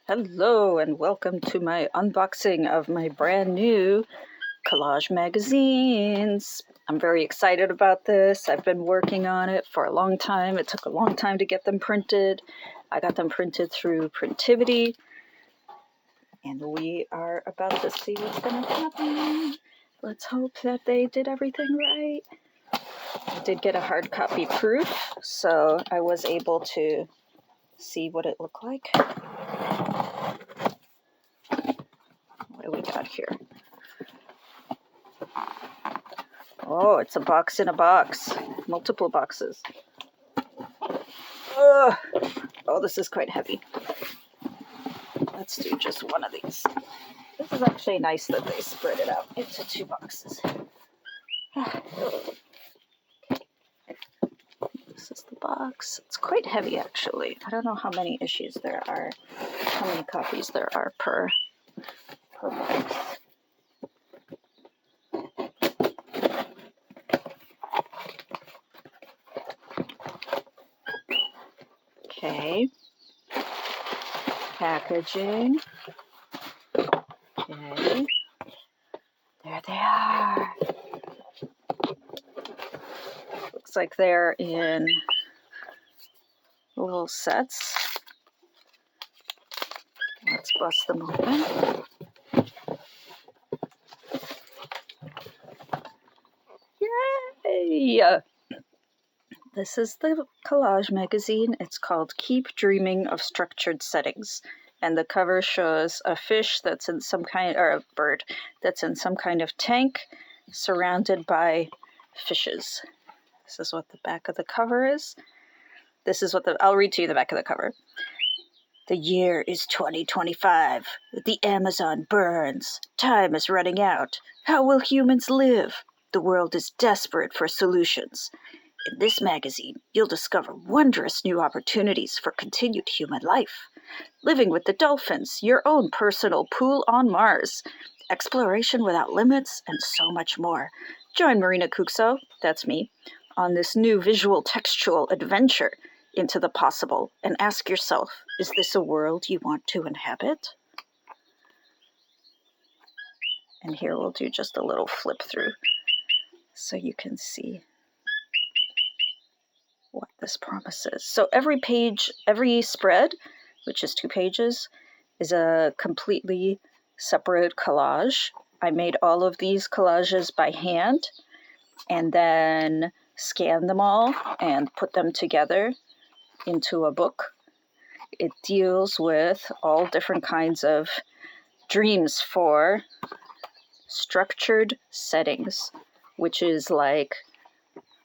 Hello and welcome to my unboxing of my brand new collage magazines. I'm very excited about this. I've been working on it for a long time. It took a long time to get them printed. I got them printed through Printivity, and we are about to see what's going to happen. Let's hope that they did everything right. I did get a hard copy proof, so I was able to see what it looked like. What do we got here? Oh, it's a box in a box. Multiple boxes. Ugh. Oh, this is quite heavy. Let's do just one of these. This is actually nice that they spread it out into two boxes. This is the box. It's quite heavy, actually. I don't know how many issues there are, how many copies there are per box. Okay. Packaging. Okay. There they are. Looks like they're in little sets. Let's bust them open. Yay! This is the collage magazine. It's called Keep Dreaming of Structured Settings. And the cover shows a fish that's in some kind, or a bird that's in some kind of tank surrounded by fishes. This is what the back of the cover is. I'll read to you the back of the cover. The year is 2025. The Amazon burns. Time is running out. How will humans live? The world is desperate for solutions. In this magazine, you'll discover wondrous new opportunities for continued human life. Living with the dolphins, your own personal pool on Mars, exploration without limits, and so much more. Join Marina Kuxo, that's me, on this new visual textual adventure into the possible and ask yourself, is this a world you want to inhabit? And here we'll do just a little flip through so you can see what this promises. So every page, every spread, which is 2 pages, is a completely separate collage. I made all of these collages by hand and then scanned them all and put them together into a book. It deals with all different kinds of dreams for structured settings, which is like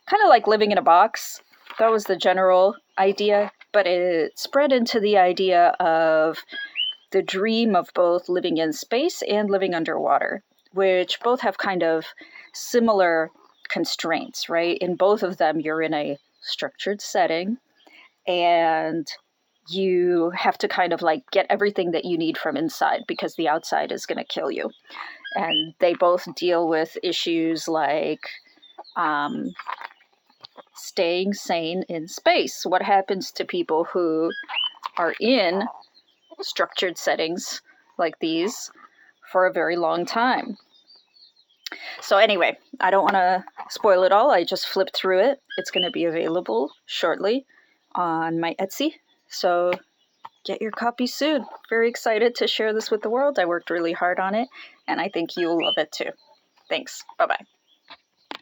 kind of like living in a box. That was the general idea, but it spread into the idea of the dream of both living in space and living underwater, which both have kind of similar constraints, right? In both of them, you're in a structured setting and you have to kind of like get everything that you need from inside because the outside is going to kill you. And they both deal with issues like staying sane in space. What happens to people who are in structured settings like these for a very long time? So anyway, I don't want to spoil it all. I just flipped through it. It's going to be available shortly on my Etsy. So get your copy soon. Very excited to share this with the world. I worked really hard on it, and I think you'll love it too. Thanks. Bye-bye.